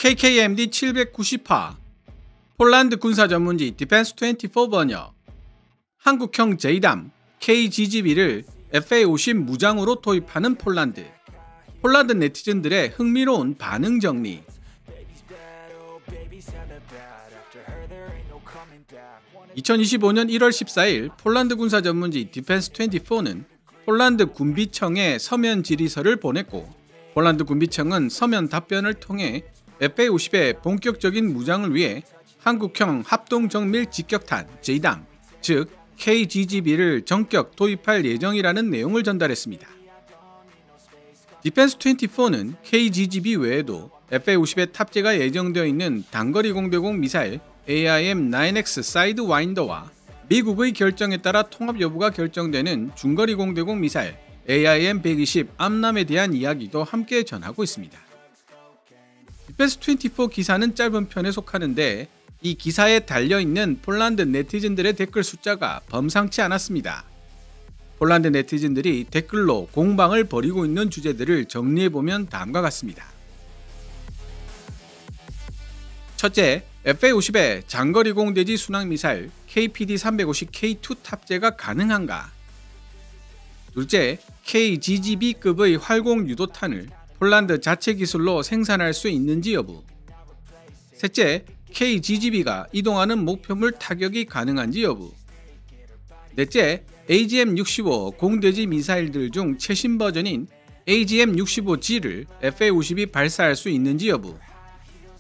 KKMD 790파, 폴란드 군사 전문지 디펜스24 번역, 한국형 JDAM KGGB를 FA-50 무장으로 도입하는 폴란드. 폴란드 네티즌들의 흥미로운 반응 정리. 2025년 1월 14일 폴란드 군사 전문지 디펜스24는 폴란드 군비청에 서면 질의서를 보냈고, 폴란드 군비청은 서면 답변을 통해 FA-50의 본격적인 무장을 위해 한국형 합동정밀 직격탄 JDAM, 즉 KGGB를 전격 도입할 예정이라는 내용을 전달했습니다. 디펜스24는 KGGB 외에도 FA-50에 탑재가 예정되어 있는 단거리 공대공 미사일 AIM-9X 사이드와인더와 미국의 결정에 따라 통합 여부가 결정되는 중거리 공대공 미사일 AIM-120 암람에 대한 이야기도 함께 전하고 있습니다. 디펜스24 기사는 짧은 편에 속하는데 이 기사에 달려있는 폴란드 네티즌들의 댓글 숫자가 범상치 않았습니다. 폴란드 네티즌들이 댓글로 공방을 벌이고 있는 주제들을 정리해보면 다음과 같습니다. 첫째, FA-50의 장거리 공대지 순항미사일 KPD-350K2 탑재가 가능한가? 둘째, KGGB급의 활공 유도탄을 폴란드 자체 기술로 생산할 수 있는지 여부. 셋째, KGGB가 이동하는 목표물 타격이 가능한지 여부. 넷째, AGM-65 공대지 미사일들 중 최신 버전인 AGM-65G를 FA-50이 발사할 수 있는지 여부.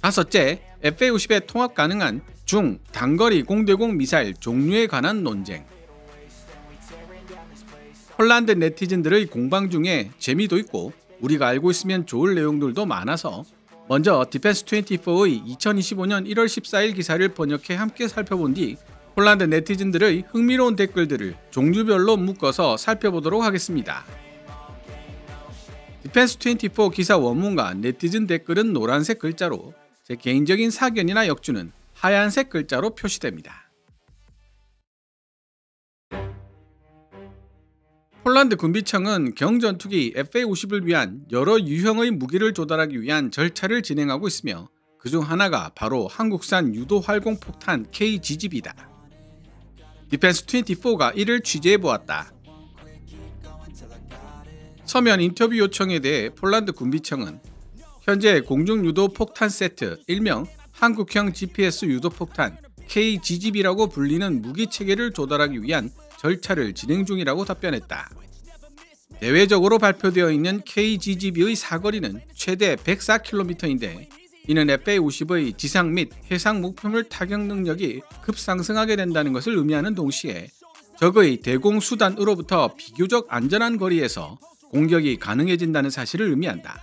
다섯째, FA-50에 통합 가능한 중 단거리 공대공 미사일 종류에 관한 논쟁. 폴란드 네티즌들의 공방 중에 재미도 있고 우리가 알고 있으면 좋을 내용들도 많아서 먼저 디펜스24의 2025년 1월 14일 기사를 번역해 함께 살펴본 뒤 폴란드 네티즌들의 흥미로운 댓글들을 종류별로 묶어서 살펴보도록 하겠습니다. 디펜스24 기사 원문과 네티즌 댓글은 노란색 글자로, 제 개인적인 사견이나 역주는 하얀색 글자로 표시됩니다. 폴란드 군비청은 경전투기 FA-50을 위한 여러 유형의 무기를 조달하기 위한 절차를 진행하고 있으며 그중 하나가 바로 한국산 유도 활공폭탄 KGGB다. 디펜스24가 이를 취재해보았다. 서면 인터뷰 요청에 대해 폴란드 군비청은 현재 공중유도 폭탄 세트, 일명 한국형 GPS 유도폭탄 KGGB라고 불리는 무기체계를 조달하기 위한 절차를 진행 중이라고 답변했다. 대외적으로 발표되어 있는 KGGB의 사거리는 최대 104km인데 이는 FA-50의 지상 및 해상 목표물 타격 능력이 급상승하게 된다는 것을 의미하는 동시에 적의 대공수단으로부터 비교적 안전한 거리에서 공격이 가능해진다는 사실을 의미한다.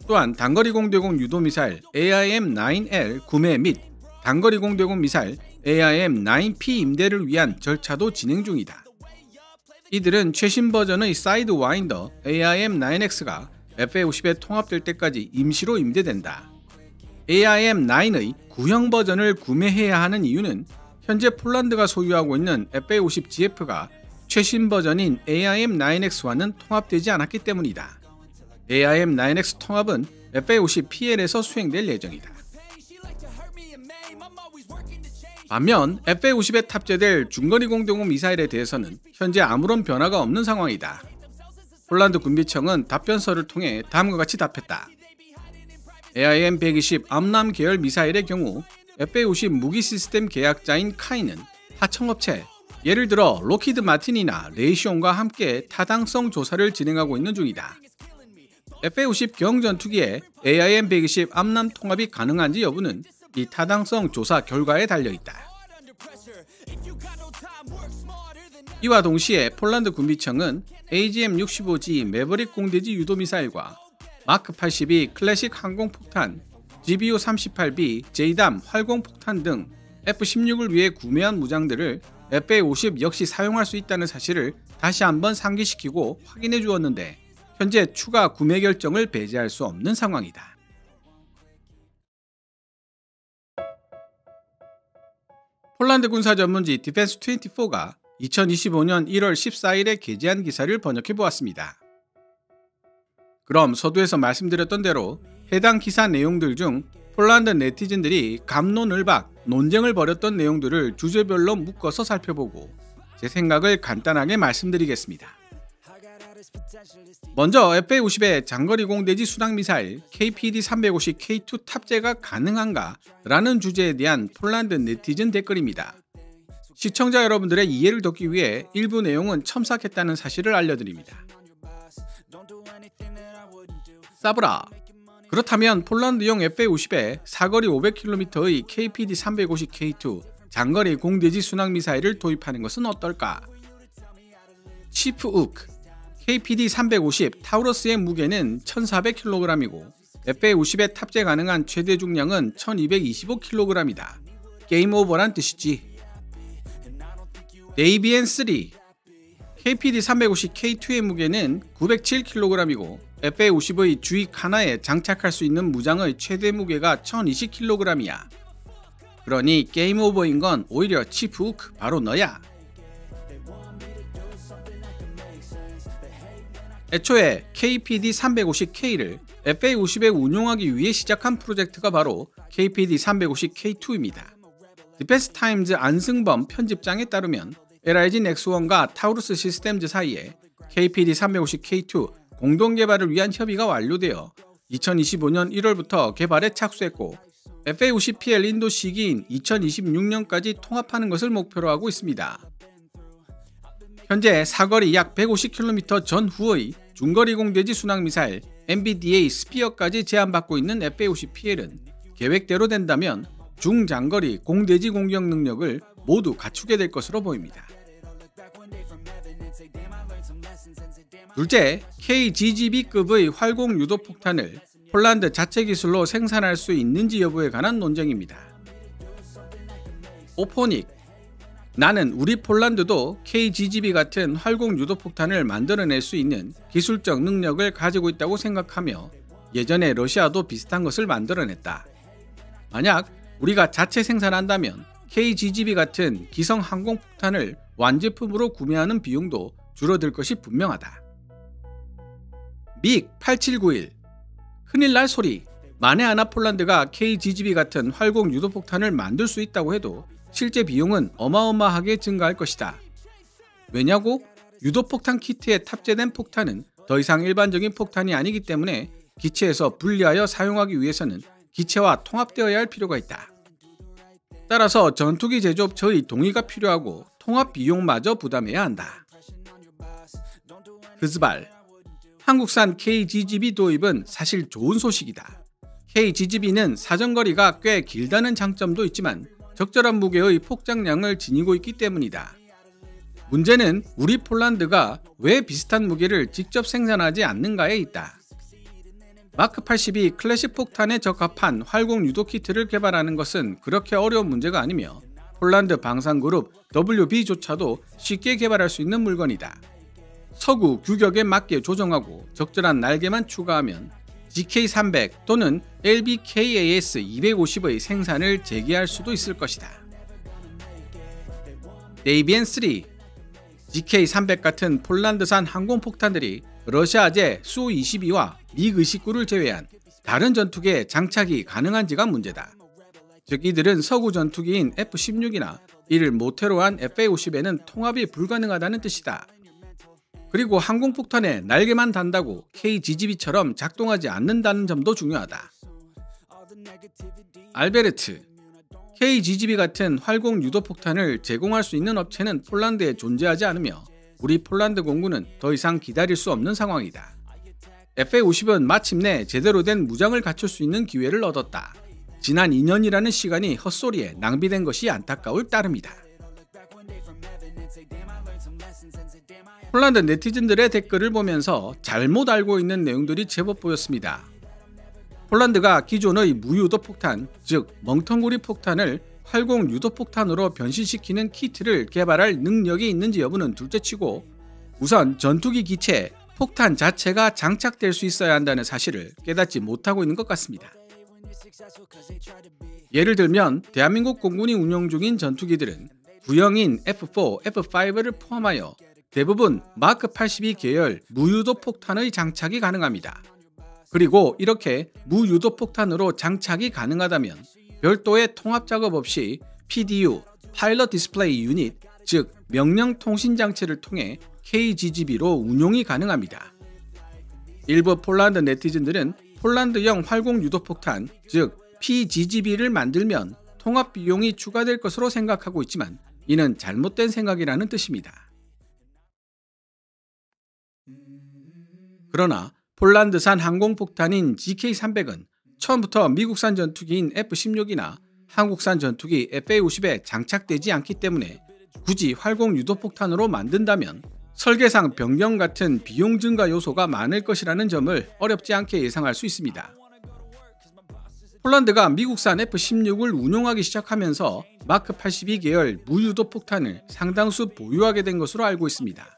또한 단거리 공대공 유도미사일 AIM-9L 구매 및 단거리 공대공 미사일 AIM-9P 임대를 위한 절차도 진행 중이다. 이들은 최신 버전의 사이드와인더 AIM-9X가 FA-50에 통합될 때까지 임시로 임대된다. AIM-9의 구형 버전을 구매해야 하는 이유는 현재 폴란드가 소유하고 있는 FA-50GF가 최신 버전인 AIM-9X와는 통합되지 않았기 때문이다. AIM-9X 통합은 FA-50PL에서 수행될 예정이다. 반면 FA-50에 탑재될 중거리 공대공 미사일에 대해서는 현재 아무런 변화가 없는 상황이다. 폴란드 군비청은 답변서를 통해 다음과 같이 답했다. AIM-120 암람 계열 미사일의 경우 FA-50 무기 시스템 계약자인 카이는 하청업체, 예를 들어 록히드 마틴이나 레이시온과 함께 타당성 조사를 진행하고 있는 중이다. FA-50 경전투기에 AIM-120 암람 통합이 가능한지 여부는 이 타당성 조사 결과에 달려있다. 이와 동시에 폴란드 군비청은 AGM-65G 매버릭 공대지 유도미사일과 마크 82 클래식 항공폭탄, GBU-38B JDAM 활공폭탄 등 F-16을 위해 구매한 무장들을 FA-50 역시 사용할 수 있다는 사실을 다시 한번 상기시키고 확인해 주었는데 현재 추가 구매 결정을 배제할 수 없는 상황이다. 폴란드 군사 전문지 디펜스24가 2025년 1월 14일에 게재한 기사를 번역해 보았습니다. 그럼 서두에서 말씀드렸던 대로 해당 기사 내용들 중 폴란드 네티즌들이 갑론을박 논쟁을 벌였던 내용들을 주제별로 묶어서 살펴보고 제 생각을 간단하게 말씀드리겠습니다. 먼저 FA-50의 장거리 공대지 순항미사일 KPD-350K2 탑재가 가능한가? 라는 주제에 대한 폴란드 네티즌 댓글입니다. 시청자 여러분들의 이해를 돕기 위해 일부 내용은 첨삭했다는 사실을 알려드립니다. 싸브라. 그렇다면 폴란드용 FA-50에 사거리 500km의 KPD-350K2 장거리 공대지 순항미사일을 도입하는 것은 어떨까? 치프 우크. KPD-350 타우러스의 무게는 1400kg이고 FA-50에 탑재 가능한 최대 중량은 1225kg이다. 게임 오버란 뜻이지. 네이비엔3. KPD-350K2의 무게는 907kg이고 FA-50의 주익 하나에 장착할 수 있는 무장의 최대 무게가 1020kg이야. 그러니 게임 오버인 건 오히려 치프 우크 바로 너야. 애초에 KPD-350K를 FA-50에 운용하기 위해 시작한 프로젝트가 바로 KPD-350K2입니다. 디펜스 타임즈 안승범 편집장에 따르면 LIG 넥스원과 타우루스 시스템즈 사이에 KPD-350K2 공동 개발을 위한 협의가 완료되어 2025년 1월부터 개발에 착수했고 FA-50PL 인도 시기인 2026년까지 통합하는 것을 목표로 하고 있습니다. 현재 사거리 약 150km 전후의 중거리 공대지 순항미사일 MBDA 스피어까지 제한받고 있는 FA-50PL은 계획대로 된다면 중장거리 공대지 공격 능력을 모두 갖추게 될 것으로 보입니다. 둘째, KGGB급의 활공 유도 폭탄을 폴란드 자체 기술로 생산할 수 있는지 여부에 관한 논쟁입니다. 오포닉. 나는 우리 폴란드도 KGGB 같은 활공 유도 폭탄을 만들어낼 수 있는 기술적 능력을 가지고 있다고 생각하며 예전에 러시아도 비슷한 것을 만들어냈다. 만약 우리가 자체 생산한다면 KGGB 같은 기성 항공폭탄을 완제품으로 구매하는 비용도 줄어들 것이 분명하다. 믹8791. 큰일 날 소리. 만에 하나 폴란드가 KGGB 같은 활공 유도폭탄을 만들 수 있다고 해도 실제 비용은 어마어마하게 증가할 것이다. 왜냐고? 유도폭탄 키트에 탑재된 폭탄은 더 이상 일반적인 폭탄이 아니기 때문에 기체에서 분리하여 사용하기 위해서는 기체와 통합되어야 할 필요가 있다. 따라서 전투기 제조업체의 동의가 필요하고 통합 비용마저 부담해야 한다. 흐즈발. 한국산 KGGB 도입은 사실 좋은 소식이다. KGGB는 사정거리가 꽤 길다는 장점도 있지만 적절한 무게의 폭장량을 지니고 있기 때문이다. 문제는 우리 폴란드가 왜 비슷한 무게를 직접 생산하지 않는가에 있다. 마크 82 클래식 폭탄에 적합한 활공 유도 키트를 개발하는 것은 그렇게 어려운 문제가 아니며 폴란드 방산그룹 WB조차도 쉽게 개발할 수 있는 물건이다. 서구 규격에 맞게 조정하고 적절한 날개만 추가하면 GK300 또는 LBKAS250의 생산을 재개할 수도 있을 것이다. 네이비엔3. GK300 같은 폴란드산 항공폭탄들이 러시아제 수-22와 미그-29를 제외한 다른 전투기에 장착이 가능한지가 문제다. 즉 이들은 서구 전투기인 F-16이나 이를 모태로 한 FA-50에는 통합이 불가능하다는 뜻이다. 그리고 항공폭탄에 날개만 단다고 KGGB처럼 작동하지 않는다는 점도 중요하다. 알베르트. KGGB 같은 활공 유도폭탄을 제공할 수 있는 업체는 폴란드에 존재하지 않으며 우리 폴란드 공군은 더 이상 기다릴 수 없는 상황이다. FA-50은 마침내 제대로 된 무장을 갖출 수 있는 기회를 얻었다. 지난 2년이라는 시간이 헛소리에 낭비된 것이 안타까울 따름이다. 폴란드 네티즌들의 댓글을 보면서 잘못 알고 있는 내용들이 제법 보였습니다. 폴란드가 기존의 무유도 폭탄, 즉 멍텅구리 폭탄을 활공 유도 폭탄으로 변신시키는 키트를 개발할 능력이 있는지 여부는 둘째치고 우선 전투기 기체에 폭탄 자체가 장착될 수 있어야 한다는 사실을 깨닫지 못하고 있는 것 같습니다. 예를 들면 대한민국 공군이 운용 중인 전투기들은 구형인 F4, F5를 포함하여 대부분 마크 82 계열 무유도 폭탄의 장착이 가능합니다. 그리고 이렇게 무유도 폭탄으로 장착이 가능하다면 별도의 통합 작업 없이 PDU, 파일럿 디스플레이 유닛, 즉 명령 통신 장치를 통해 KGGB로 운용이 가능합니다. 일부 폴란드 네티즌들은 폴란드형 활공 유도 폭탄, 즉 PGGB를 만들면 통합 비용이 추가될 것으로 생각하고 있지만 이는 잘못된 생각이라는 뜻입니다. 그러나 폴란드산 항공폭탄인 GK300은 처음부터 미국산 전투기인 F-16이나 한국산 전투기 FA-50에 장착되지 않기 때문에 굳이 활공 유도폭탄으로 만든다면 설계상 변경 같은 비용 증가 요소가 많을 것이라는 점을 어렵지 않게 예상할 수 있습니다. 폴란드가 미국산 F-16을 운용하기 시작하면서 마크 82 계열 무유도 폭탄을 상당수 보유하게 된 것으로 알고 있습니다.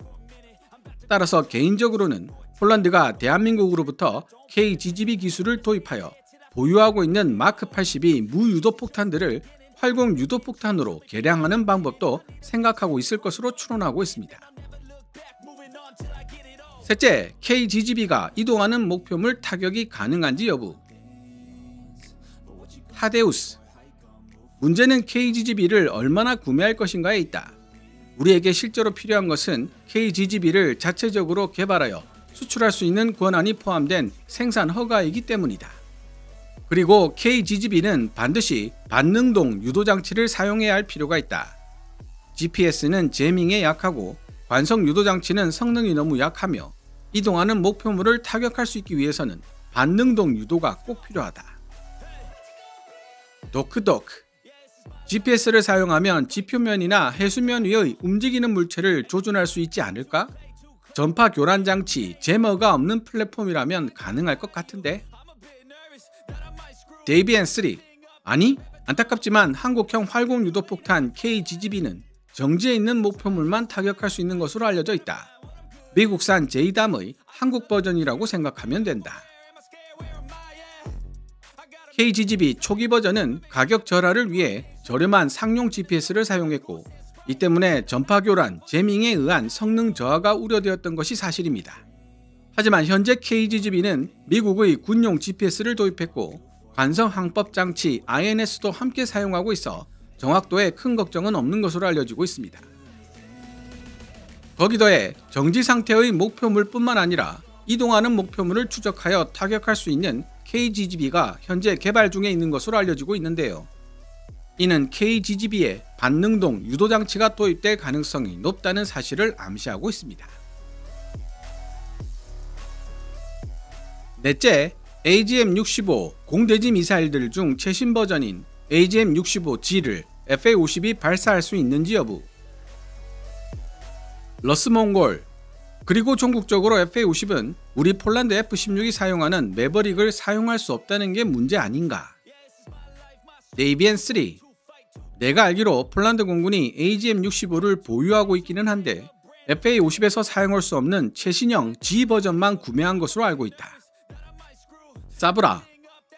따라서 개인적으로는 폴란드가 대한민국으로부터 KGGB 기술을 도입하여 보유하고 있는 마크 82 무유도 폭탄들을 활공 유도 폭탄으로 개량하는 방법도 생각하고 있을 것으로 추론하고 있습니다. 셋째, KGGB가 이동하는 목표물 타격이 가능한지 여부. 타데우스. 문제는 KGGB를 얼마나 구매할 것인가에 있다. 우리에게 실제로 필요한 것은 KGGB를 자체적으로 개발하여 수출할 수 있는 권한이 포함된 생산 허가이기 때문이다. 그리고 KGGB는 반드시 반능동 유도장치를 사용해야 할 필요가 있다. GPS는 제밍에 약하고 관성 유도장치는 성능이 너무 약하며 이동하는 목표물을 타격할 수 있기 위해서는 반능동 유도가 꼭 필요하다. 도크도크. GPS를 사용하면 지표면이나 해수면 위의 움직이는 물체를 조준할 수 있지 않을까? 전파 교란 장치, 제머가 없는 플랫폼이라면 가능할 것 같은데? 데이비앤3. 아니, 안타깝지만 한국형 활공 유도 폭탄 KGGB는 정지에 있는 목표물만 타격할 수 있는 것으로 알려져 있다. 미국산 JDAM의 한국 버전이라고 생각하면 된다. KGGB 초기 버전은 가격 절하를 위해 저렴한 상용 GPS를 사용했고 이 때문에 전파 교란, 제밍에 의한 성능 저하가 우려되었던 것이 사실입니다. 하지만 현재 KGGB는 미국의 군용 GPS를 도입했고 관성 항법 장치 INS도 함께 사용하고 있어 정확도에 큰 걱정은 없는 것으로 알려지고 있습니다. 거기 더해 정지 상태의 목표물 뿐만 아니라 이동하는 목표물을 추적하여 타격할 수 있는 KGGB가 현재 개발 중에 있는 것으로 알려지고 있는데요. 이는 KGGB에 반능동 유도장치가 도입될 가능성이 높다는 사실을 암시하고 있습니다. 넷째, AGM-65 공대지 미사일들 중 최신 버전인 AGM-65G를 FA-50이 발사할 수 있는지 여부. 러스몽골. 그리고 종국적으로 FA-50은 우리 폴란드 F-16이 사용하는 매버릭을 사용할 수 없다는 게 문제 아닌가. 데이비앤3. 내가 알기로 폴란드 공군이 AGM-65를 보유하고 있기는 한데 FA-50에서 사용할 수 없는 최신형 G 버전만 구매한 것으로 알고 있다. 사브라.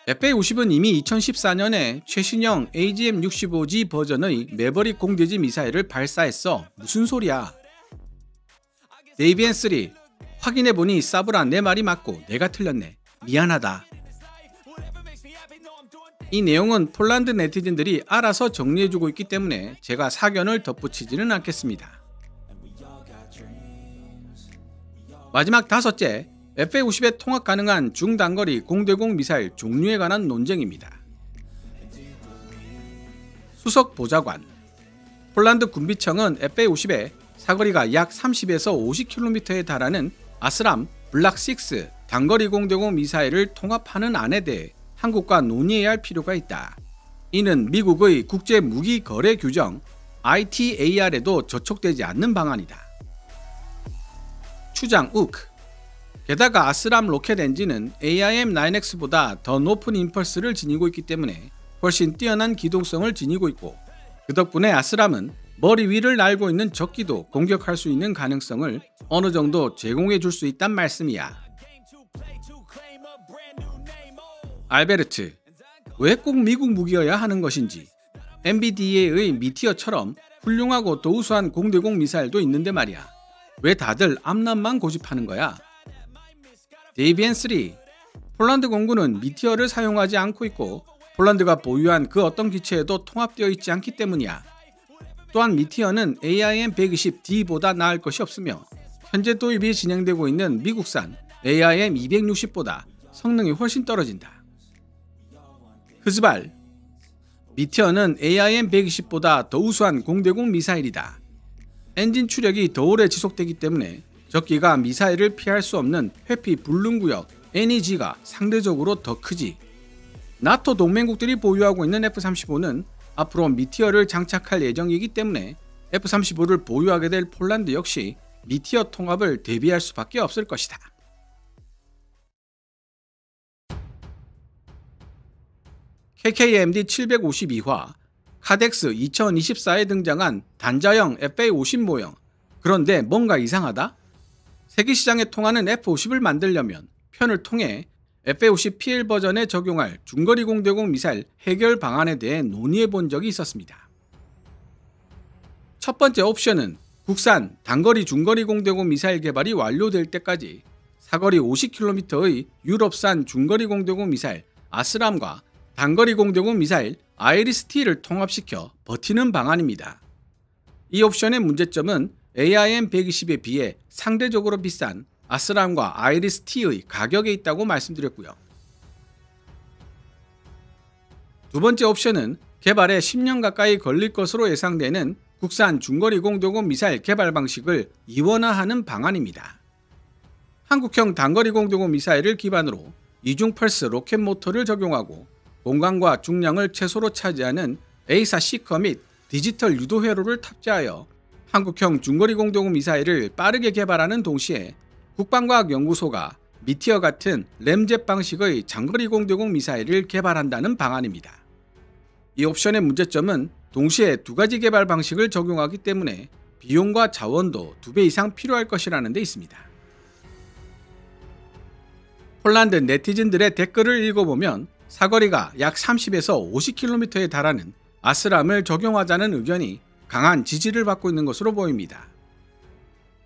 FA-50은 이미 2014년에 최신형 AGM-65G 버전의 매버릭 공대지 미사일을 발사했어. 무슨 소리야. 데이비앤3. 확인해보니 사브라 내 말이 맞고 내가 틀렸네. 미안하다. 이 내용은 폴란드 네티즌들이 알아서 정리해주고 있기 때문에 제가 사견을 덧붙이지는 않겠습니다. 마지막 다섯째, FA-50에 통합 가능한 중단거리 공대공 미사일 종류에 관한 논쟁입니다. 수석 보좌관. 폴란드 군비청은 FA-50에 사거리가 약 30에서 50km에 달하는 아스람 블락6 단거리 공대공 미사일을 통합하는 안에 대해 한국과 논의해야 할 필요가 있다. 이는 미국의 국제 무기 거래 규정 ITAR에도 저촉되지 않는 방안이다. 추장 우크. 게다가 아스람 로켓 엔진은 AIM-9X보다 더 높은 임펄스를 지니고 있기 때문에 훨씬 뛰어난 기동성을 지니고 있고 그 덕분에 아스람은 머리 위를 날고 있는 적기도 공격할 수 있는 가능성을 어느 정도 제공해 줄 수 있단 말씀이야. 알베르트. 왜 꼭 미국 무기여야 하는 것인지. MBDA의 미티어처럼 훌륭하고 더 우수한 공대공 미사일도 있는데 말이야. 왜 다들 앞날만 고집하는 거야? 데이비앤3. 폴란드 공군은 미티어를 사용하지 않고 있고 폴란드가 보유한 그 어떤 기체에도 통합되어 있지 않기 때문이야. 또한 미티어는 AIM-120D보다 나을 것이 없으며 현재 도입이 진행되고 있는 미국산 AIM-260보다 성능이 훨씬 떨어진다. 흐즈발, 미티어는 AIM-120보다 더 우수한 공대공 미사일이다. 엔진 추력이 더 오래 지속되기 때문에 적기가 미사일을 피할 수 없는 회피 불능구역 NEG가 상대적으로 더 크지. 나토 동맹국들이 보유하고 있는 F-35는 앞으로 미티어를 장착할 예정이기 때문에 F-35를 보유하게 될 폴란드 역시 미티어 통합을 대비할 수밖에 없을 것이다. KKMD 752화 카덱스 2024에 등장한 단자형 FA-50 모형. 그런데 뭔가 이상하다? 세계시장에 통하는 F-50을 만들려면 편을 통해 FA-50 PL 버전에 적용할 중거리 공대공 미사일 해결 방안에 대해 논의해 본 적이 있었습니다. 첫 번째 옵션은 국산 단거리 중거리 공대공 미사일 개발이 완료될 때까지 사거리 50km의 유럽산 중거리 공대공 미사일 아스람과 단거리 공대공 미사일 아이리스-T를 통합시켜 버티는 방안입니다. 이 옵션의 문제점은 AIM-120에 비해 상대적으로 비싼 아스람과 아이리스-T의 가격에 있다고 말씀드렸고요. 두 번째 옵션은 개발에 10년 가까이 걸릴 것으로 예상되는 국산 중거리 공대공 미사일 개발 방식을 이원화하는 방안입니다. 한국형 단거리 공대공 미사일을 기반으로 이중 펄스 로켓 모터를 적용하고 공간과 중량을 최소로 차지하는 A4C커 및 디지털 유도 회로를 탑재하여 한국형 중거리 공대공 미사일을 빠르게 개발하는 동시에 국방과학연구소가 미티어 같은 램젯 방식의 장거리 공대공 미사일을 개발한다는 방안입니다. 이 옵션의 문제점은 동시에 두 가지 개발 방식을 적용하기 때문에 비용과 자원도 2배 이상 필요할 것이라는 데 있습니다. 폴란드 네티즌들의 댓글을 읽어보면 사거리가 약 30에서 50km에 달하는 아스람을 적용하자는 의견이 강한 지지를 받고 있는 것으로 보입니다.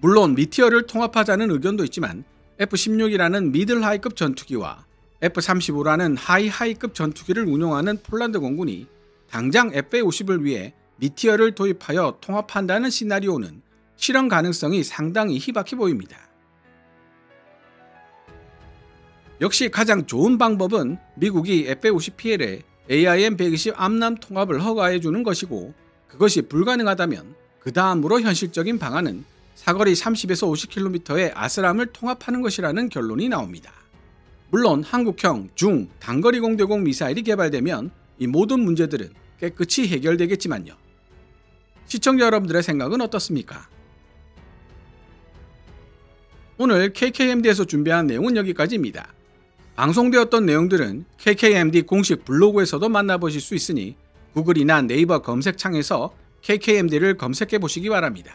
물론 미티어를 통합하자는 의견도 있지만 F-16이라는 미들 하이급 전투기와 F-35라는 하이급 전투기를 운용하는 폴란드 공군이 당장 FA-50을 위해 미티어를 도입하여 통합한다는 시나리오는 실현 가능성이 상당히 희박해 보입니다. 역시 가장 좋은 방법은 미국이 FA-50PL에 AIM-120 암람 통합을 허가해주는 것이고, 그것이 불가능하다면 그 다음으로 현실적인 방안은 사거리 30에서 50km의 아스람을 통합하는 것이라는 결론이 나옵니다. 물론 한국형 중 단거리 공대공 미사일이 개발되면 이 모든 문제들은 깨끗이 해결되겠지만요. 시청자 여러분들의 생각은 어떻습니까? 오늘 KKMD에서 준비한 내용은 여기까지입니다. 방송되었던 내용들은 KKMD 공식 블로그에서도 만나보실 수 있으니 구글이나 네이버 검색창에서 KKMD를 검색해 보시기 바랍니다.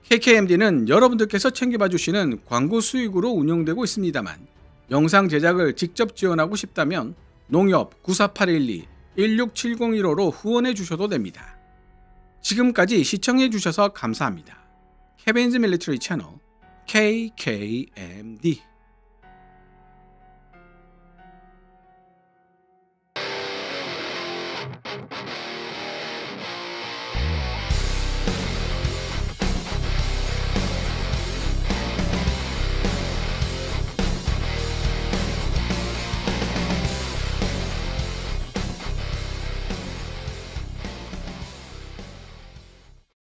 KKMD는 여러분들께서 챙겨봐 주시는 광고 수익으로 운영되고 있습니다만, 영상 제작을 직접 지원하고 싶다면 농협 9481216701호로 후원해 주셔도 됩니다. 지금까지 시청해 주셔서 감사합니다. 케빈즈 밀리터리 채널 KKMD